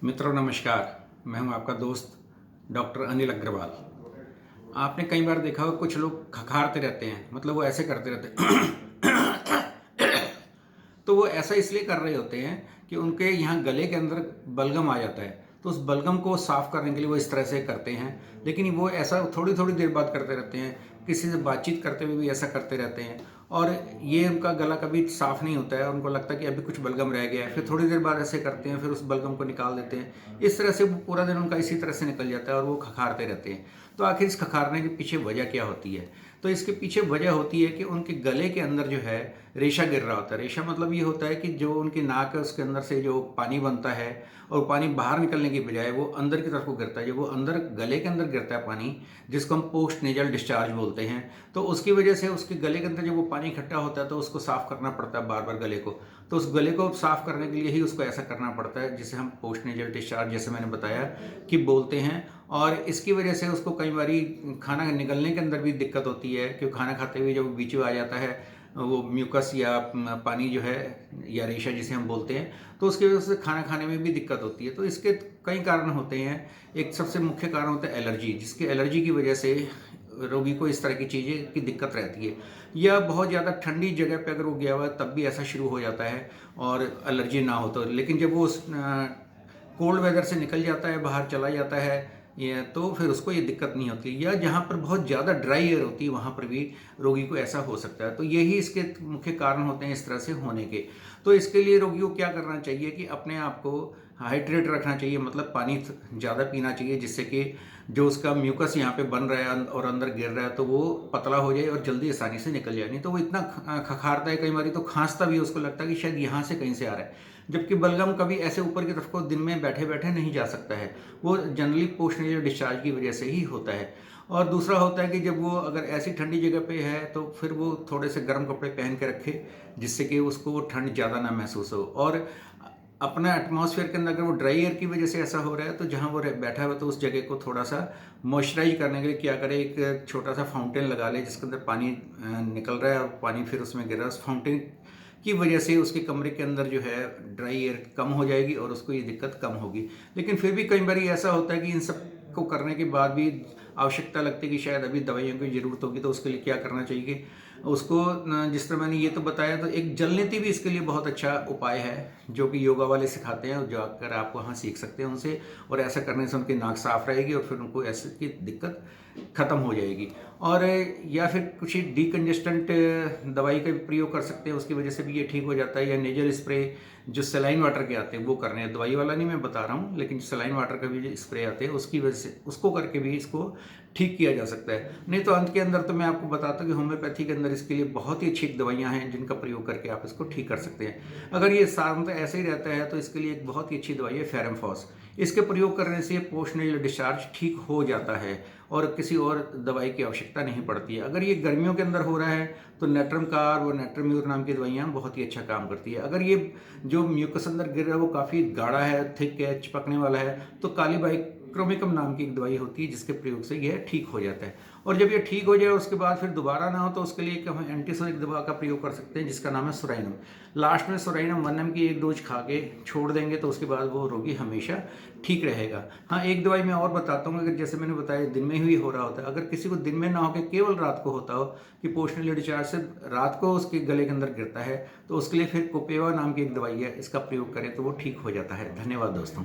मित्रों नमस्कार। मैं हूं आपका दोस्त डॉक्टर अनिल अग्रवाल। आपने कई बार देखा होगा कुछ लोग खखारते रहते हैं, मतलब वो ऐसे करते रहते हैं। तो वो ऐसा इसलिए कर रहे होते हैं कि उनके यहाँ गले के अंदर बलगम आ जाता है, तो उस बलगम को साफ करने के लिए वो इस तरह से करते हैं। लेकिन वो ऐसा थोड़ी थोड़ी देर बाद करते रहते हैं, किसी से बातचीत करते हुए भी ऐसा करते रहते हैं और ये उनका गला कभी साफ नहीं होता है और उनको लगता है कि अभी कुछ बलगम रह गया है। फिर थोड़ी देर बाद ऐसे करते हैं, फिर उस बलगम को निकाल देते हैं। इस तरह से वो पूरा दिन उनका इसी तरह से निकल जाता है और वो खखारते रहते हैं। तो आखिर इस खखारने के पीछे वजह क्या होती है? तो इसके पीछे वजह होती है कि उनके गले के अंदर जो है रेशा गिर रहा होता है। रेशा मतलब ये होता है कि जो उनकी नाक है उसके अंदर से जो पानी बनता है और पानी बाहर निकलने की बजाय वो अंदर की तरफ को गिरता है। जब वो अंदर गले के अंदर गिरता है पानी, जिसको हम पोस्ट नेजल डिस्चार्ज बोलते हैं, तो उसकी वजह से उसके गले के अंदर जब वो पानी इकट्ठा होता है तो उसको साफ करना पड़ता है बार बार गले को। तो उस गले को साफ करने के लिए ही उसको ऐसा करना पड़ता है, जिसे हम पोस्ट नेजल डिस्चार्ज जैसे मैंने बताया कि बोलते हैं। और इसकी वजह से उसको कई बारी खाना निकलने के अंदर भी दिक्कत होती है, क्योंकि खाना खाते हुए जब बीच में आ जाता है वो म्यूकस या पानी जो है या रेशा जिसे हम बोलते हैं, तो उसकी वजह से खाना खाने में भी दिक्कत होती है। तो इसके कई कारण होते हैं। एक सबसे मुख्य कारण होता है एलर्जी, जिसके एलर्जी की वजह से रोगी को इस तरह की चीज़ें की दिक्कत रहती है। या बहुत ज़्यादा ठंडी जगह पे अगर वो गया हुआ है तब भी ऐसा शुरू हो जाता है और एलर्जी ना हो तो। लेकिन जब वो उस कोल्ड वेदर से निकल जाता है, बाहर चला जाता है, ये तो फिर उसको ये दिक्कत नहीं होती। या जहाँ पर बहुत ज़्यादा ड्राई एयर होती है वहाँ पर भी रोगी को ऐसा हो सकता है। तो यही इसके मुख्य कारण होते हैं इस तरह से होने के। तो इसके लिए रोगी को क्या करना चाहिए कि अपने आप को हाइड्रेट रखना चाहिए, मतलब पानी ज़्यादा पीना चाहिए, जिससे कि जो उसका म्यूकस यहाँ पे बन रहा है और अंदर गिर रहा है तो वो पतला हो जाए और जल्दी आसानी से निकल जाए। नहीं तो वो इतना खखारता है, कई बार तो खांसता भी, उसको लगता है कि शायद यहाँ से कहीं से आ रहा है। जबकि बलगम कभी ऐसे ऊपर की तरफ को दिन में बैठे बैठे नहीं जा सकता है, वो जनरली पोस्ट नेजल डिस्चार्ज की वजह से ही होता है। और दूसरा होता है कि जब वो अगर ऐसी ठंडी जगह पे है तो फिर वो थोड़े से गर्म कपड़े पहन के रखे, जिससे कि उसको ठंड ज़्यादा ना महसूस हो। और अपना एटमॉस्फेयर के अंदर अगर वो ड्राई एयर की वजह से ऐसा हो रहा है तो जहाँ वो बैठा हुआ तो उस जगह को थोड़ा सा मॉइस्चराइज करने के लिए क्या करे, एक छोटा सा फाउंटेन लगा ले जिसके अंदर पानी निकल रहा है और पानी फिर उसमें गिर रहा है। उस फाउंटेन की वजह से उसके कमरे के अंदर जो है ड्राई एयर कम हो जाएगी और उसको ये दिक्कत कम होगी। लेकिन फिर भी कई बार ऐसा होता है कि इन सब को करने के बाद भी आवश्यकता लगती है कि शायद अभी दवाइयों की ज़रूरत होगी। तो उसके लिए क्या करना चाहिए कि उसको जिस तरह मैंने ये तो बताया, तो एक जल नीति भी इसके लिए बहुत अच्छा उपाय है, जो कि योगा वाले सिखाते हैं और जो आकर आप वहाँ सीख सकते हैं उनसे। और ऐसा करने से उनकी नाक साफ रहेगी और फिर उनको ऐसे की दिक्कत ख़त्म हो जाएगी। और या फिर कुछ डिकंजेस्टेंट दवाई का भी प्रयोग कर सकते हैं, उसकी वजह से भी ये ठीक हो जाता है। या नेजल स्प्रे जो सलाइन वाटर के आते हैं वो करने हैं, दवाई वाला नहीं मैं बता रहा हूँ, लेकिन सलाइन वाटर का भी जो स्प्रे आते हैं उसकी वजह से उसको करके भी इसको ठीक किया जा सकता है। नहीं तो अंत के अंदर तो मैं आपको बताता हूँ कि होम्योपैथी के अंदर इसके लिए बहुत ही अच्छी दवाइयाँ हैं जिनका प्रयोग करके आप इसको ठीक कर सकते हैं। अगर ये साधारणतः ऐसे ही रहता है तो इसके लिए एक बहुत ही अच्छी दवाई है फेरमफॉस। इसके प्रयोग करने से पोस्ट नेजल डिस्चार्ज ठीक हो जाता है और किसी और दवाई की आवश्यकता नहीं पड़ती है। अगर ये गर्मियों के अंदर हो रहा है तो नेट्रम कार व नेट्रम्यूर नाम की दवाइयाँ बहुत ही अच्छा काम करती है। अगर ये जो म्यूकस अंदर गिर रहा है वो काफ़ी गाढ़ा है, थिक है, चिपकने वाला है, तो कालीबाई क्रोमिकम नाम की एक दवाई होती है जिसके प्रयोग से यह ठीक हो जाता है। और जब ये ठीक हो जाए उसके बाद फिर दोबारा ना हो तो उसके लिए हम एंटीसोनिक दवा का प्रयोग कर सकते हैं जिसका नाम है सोराइनम। लास्ट में सोराइनम 1 mg की एक डोज खा के छोड़ देंगे तो उसके बाद वो रोगी हमेशा ठीक रहेगा। हाँ, एक दवाई मैं और बताता हूँ। अगर जैसे मैंने बताया दिन में ही हो रहा होता है, अगर किसी को दिन में ना होकर केवल रात को होता हो कि पोस्ट नेजल डिस्चार्ज से रात को उसके गले के अंदर गिरता है, तो उसके लिए फिर कोपेवा नाम की एक दवाई है, इसका प्रयोग करें तो वो ठीक हो जाता है। धन्यवाद दोस्तों।